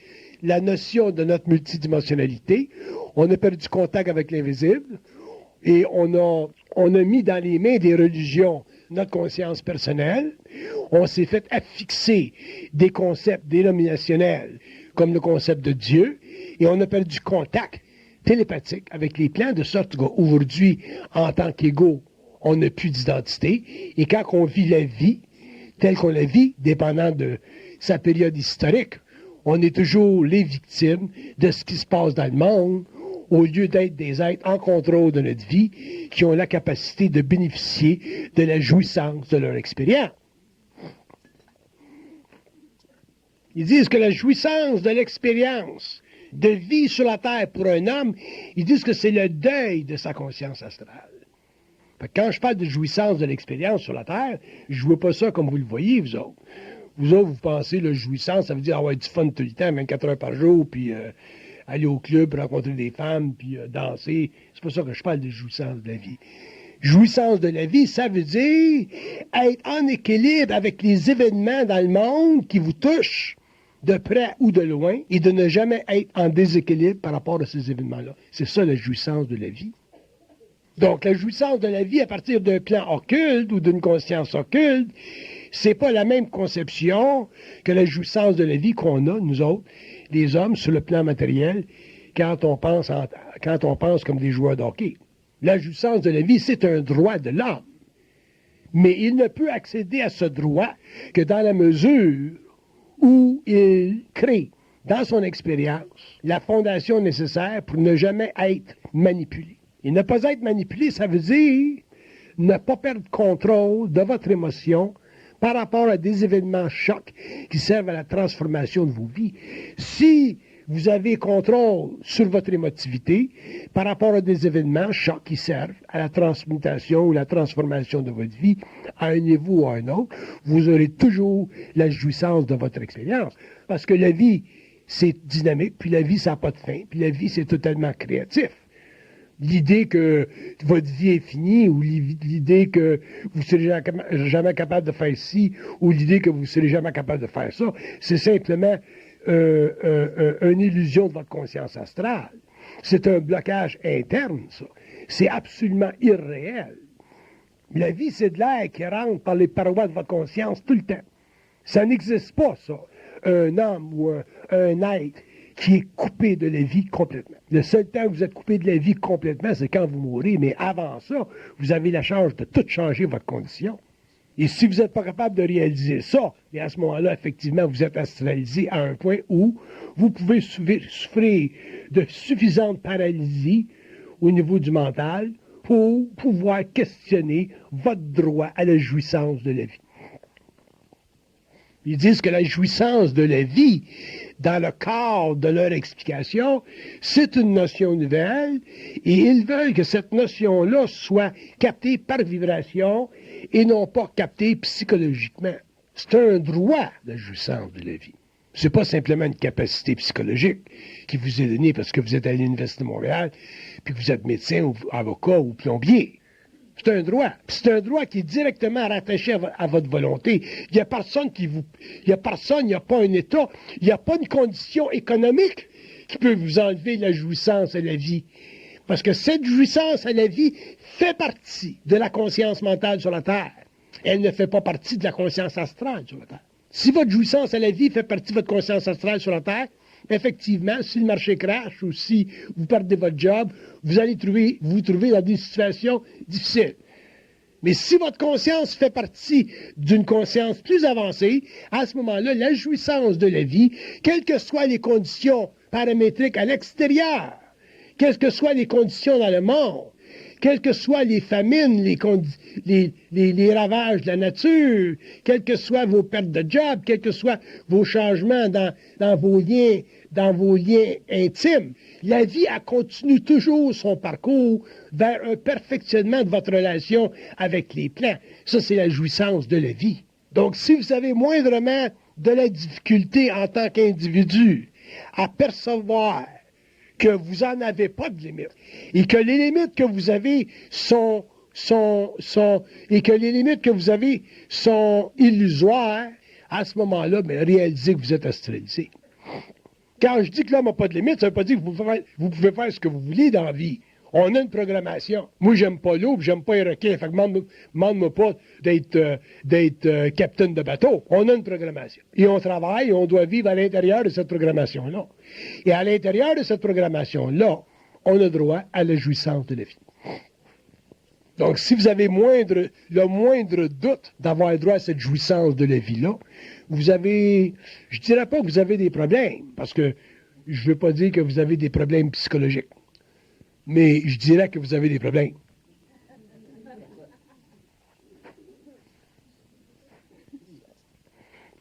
la notion de notre multidimensionnalité, on a perdu contact avec l'invisible, et on a mis dans les mains des religions notre conscience personnelle, on s'est fait affixer des concepts dénominationnels, comme le concept de Dieu, et on a perdu contact télépathique avec les plans, de sorte qu'aujourd'hui, en tant qu'égaux, on n'a plus d'identité, et quand on vit la vie, telle qu'on la vit, dépendant de sa période historique, on est toujours les victimes de ce qui se passe dans le monde, au lieu d'être des êtres en contrôle de notre vie, qui ont la capacité de bénéficier de la jouissance de leur expérience. Ils disent que la jouissance de l'expérience de vie sur la Terre pour un homme, ils disent que c'est le deuil de sa conscience astrale. Quand je parle de jouissance de l'expérience sur la Terre, je ne vois pas ça comme vous le voyez, vous autres. Vous autres, vous pensez, la jouissance, ça veut dire avoir du fun tout le temps, 24 heures par jour, puis aller au club, rencontrer des femmes, puis danser. C'est pas ça que je parle de jouissance de la vie. Jouissance de la vie, ça veut dire être en équilibre avec les événements dans le monde qui vous touchent, de près ou de loin, et de ne jamais être en déséquilibre par rapport à ces événements-là. C'est ça la jouissance de la vie. Donc, la jouissance de la vie à partir d'un plan occulte ou d'une conscience occulte, c'est pas la même conception que la jouissance de la vie qu'on a, nous autres, les hommes, sur le plan matériel, quand on pense comme des joueurs de hockey. La jouissance de la vie, c'est un droit de l'homme. Mais il ne peut accéder à ce droit que dans la mesure où il crée, dans son expérience, la fondation nécessaire pour ne jamais être manipulé. Et ne pas être manipulé, ça veut dire ne pas perdre contrôle de votre émotion par rapport à des événements chocs qui servent à la transformation de vos vies. Si vous avez contrôle sur votre émotivité par rapport à des événements chocs qui servent à la transmutation ou la transformation de votre vie à un niveau ou à un autre, vous aurez toujours la jouissance de votre expérience. Parce que la vie, c'est dynamique, puis la vie, ça n'a pas de fin, puis la vie, c'est totalement créatif. L'idée que votre vie est finie, ou l'idée que vous ne serez jamais capable de faire ci, ou l'idée que vous ne serez jamais capable de faire ça, c'est simplement une illusion de votre conscience astrale. C'est un blocage interne, ça. C'est absolument irréel. La vie, c'est de l'air qui rentre par les parois de votre conscience tout le temps. Ça n'existe pas, ça. Un homme ou un être qui est coupé de la vie complètement. Le seul temps que vous êtes coupé de la vie complètement, c'est quand vous mourrez, mais avant ça, vous avez la charge de tout changer votre condition. Et si vous n'êtes pas capable de réaliser ça, et à ce moment-là, effectivement, vous êtes astralisé à un point où vous pouvez souffrir de suffisante paralysie au niveau du mental pour pouvoir questionner votre droit à la jouissance de la vie. Ils disent que la jouissance de la vie, dans le cadre de leur explication, c'est une notion nouvelle et ils veulent que cette notion-là soit captée par vibration et non pas captée psychologiquement. C'est un droit, la jouissance de la vie. C'est pas simplement une capacité psychologique qui vous est donnée parce que vous êtes à l'Université de Montréal puis que vous êtes médecin ou avocat ou plombier. C'est un droit. C'est un droit qui est directement rattaché à votre volonté. Il n'y a personne il n'y a pas un État, il n'y a pas une condition économique qui peut vous enlever la jouissance à la vie. Parce que cette jouissance à la vie fait partie de la conscience mentale sur la Terre. Elle ne fait pas partie de la conscience astrale sur la Terre. Si votre jouissance à la vie fait partie de votre conscience astrale sur la Terre, effectivement, si le marché crache ou si vous perdez votre job, vous allez vous trouver dans des situations difficiles. Mais si votre conscience fait partie d'une conscience plus avancée, à ce moment-là, la jouissance de la vie, quelles que soient les conditions paramétriques à l'extérieur, quelles que soient les conditions dans le monde, quelles que soient les famines, les ravages de la nature, quelles que soient vos pertes de job, quels que soient vos changements dans vos liens intimes, la vie, elle continue toujours son parcours vers un perfectionnement de votre relation avec les plans. Ça, c'est la jouissance de la vie. Donc, si vous avez moindrement de la difficulté en tant qu'individu à percevoir que vous n'en avez pas de limites, et que les limites que vous avez sont illusoires, à ce moment-là, réalisez que vous êtes astralisé. Quand je dis que l'homme n'a pas de limites, ça ne veut pas dire que vous pouvez faire ce que vous voulez dans la vie. On a une programmation. Moi, j'aime pas l'eau, puis j'aime pas les requins. Fait que demande-moi pas d'être capitaine de bateau. On a une programmation. Et on travaille, et on doit vivre à l'intérieur de cette programmation-là. Et à l'intérieur de cette programmation-là, on a droit à la jouissance de la vie. Donc, si vous avez le moindre doute d'avoir droit à cette jouissance de la vie-là, je dirais pas que vous avez des problèmes, parce que je veux pas dire que vous avez des problèmes psychologiques. Mais je dirais que vous avez des problèmes.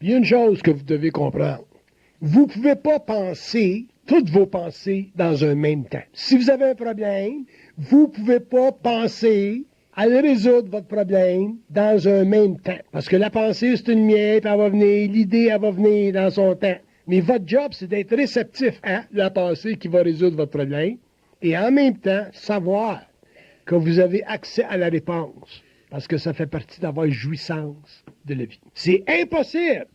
Il y a une chose que vous devez comprendre. Vous ne pouvez pas penser toutes vos pensées dans un même temps. Si vous avez un problème, vous ne pouvez pas penser à résoudre votre problème dans un même temps. Parce que la pensée, c'est une miette, elle va venir, l'idée, elle va venir dans son temps. Mais votre job, c'est d'être réceptif à la pensée qui va résoudre votre problème. Et en même temps, savoir que vous avez accès à la réponse, parce que ça fait partie d'avoir jouissance de la vie. C'est impossible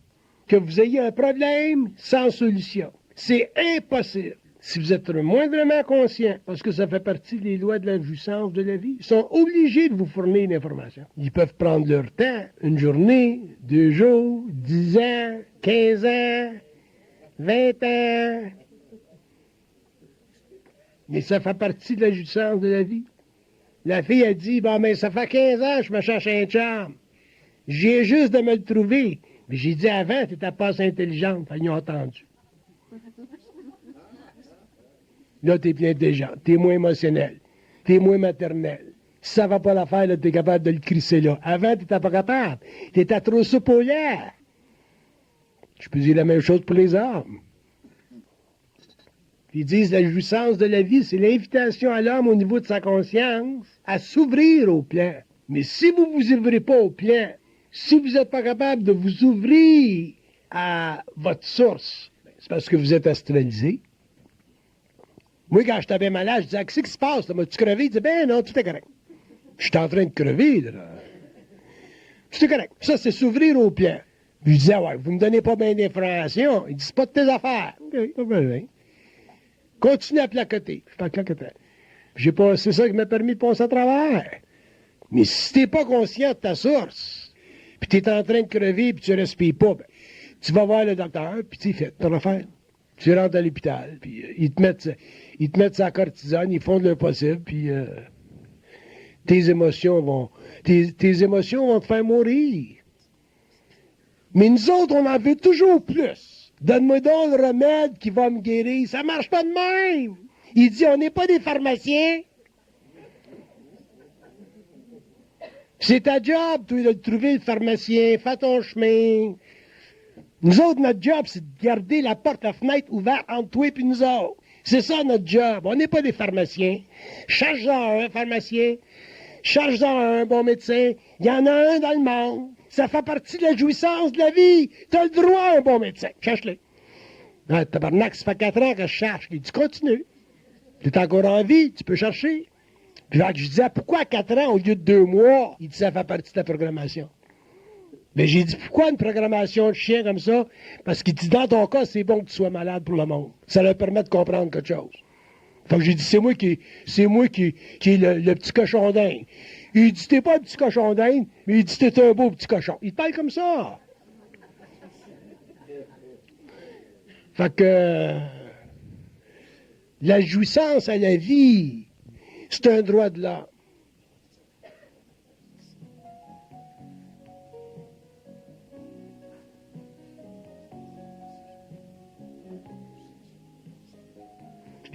que vous ayez un problème sans solution. C'est impossible. Si vous êtes moindrement conscient, parce que ça fait partie des lois de la jouissance de la vie, ils sont obligés de vous fournir l'information. Ils peuvent prendre leur temps, une journée, 2 jours, 10 ans, 15 ans, 20 ans. Mais ça fait partie de la jouissance de la vie. La fille a dit, ça fait 15 ans que je me cherche un charme. J'ai juste de me le trouver. Mais j'ai dit avant, tu n'étais pas assez intelligente. Ils ont entendu. Là, tu es plus intelligente. Tu es moins émotionnel. Tu es moins maternel. Si ça va pas l'affaire, là, t'es capable de le crisser là. Avant, t'étais pas capable. T'étais trop soupe au lait. Je peux dire la même chose pour les hommes. Ils disent la jouissance de la vie, c'est l'invitation à l'homme au niveau de sa conscience à s'ouvrir au plan. Mais si vous vous ouvrez pas au plan, si vous n'êtes pas capable de vous ouvrir à votre source, c'est parce que vous êtes astralisé. Moi, quand je t'avais malade, je disais, qu'est-ce qui se passe? M'as-tu crevé? Il disait, ben non, tout est correct. Je suis en train de crever, là. Tout est correct. Ça, c'est s'ouvrir au plan. Je disais, ouais, vous me donnez pas bien d'informations. Il dit, c'est pas de tes affaires. OK, pas besoin. Continue à placoter. Je t'en clacotais. C'est ça qui m'a permis de passer à travers. Mais si t'es pas conscient de ta source, puis t'es en train de crever, puis tu respires pas, ben, tu vas voir le docteur, puis tu fais ton affaire. Tu rentres à l'hôpital, puis ils te mettent sa cortisone, ils font de leur possible, puis tes émotions vont te faire mourir. Mais nous autres, on en veut toujours plus. Donne-moi donc le remède qui va me guérir. Ça marche pas de même. Il dit, on n'est pas des pharmaciens. C'est ta job, toi, de trouver le pharmacien. Fais ton chemin. Nous autres, notre job, c'est de garder la porte, la fenêtre ouverte entre toi et nous autres. C'est ça, notre job. On n'est pas des pharmaciens. Charge-en un pharmacien. Charge-en un bon médecin. Il y en a un dans le monde. Ça fait partie de la jouissance de la vie. Tu as le droit à un bon médecin. Cherche-le. Ah, tabarnak, ça fait 4 ans que je cherche. Il dit, continue. Tu es encore en vie, tu peux chercher. Puis là, je disais, pourquoi 4 ans au lieu de 2 mois? Il dit, ça fait partie de la programmation. Mais j'ai dit, pourquoi une programmation de chien comme ça? Parce qu'il dit, dans ton cas, c'est bon que tu sois malade pour le monde. Ça leur permet de comprendre quelque chose. Fait que j'ai dit, c'est moi qui est le petit cochon d'Inde. Il dit, t'es pas un petit cochon d'Inde, mais il dit, t'es un beau petit cochon. Il te parle comme ça. Fait que la jouissance à la vie, c'est un droit de l'homme.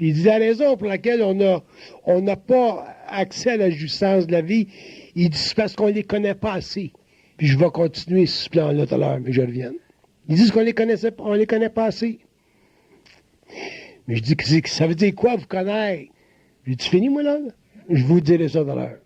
Il dit la raison pour laquelle on n'a pas accès à la jouissance de la vie, il dit c'est parce qu'on ne les connaît pas assez. Puis je vais continuer ce plan-là tout à l'heure, mais je reviens. Ils disent qu'on les connaît pas assez. Mais je dis que ça veut dire quoi vous connaître? J'ai dit, tu finis moi là? Je vous dirai ça tout à l'heure.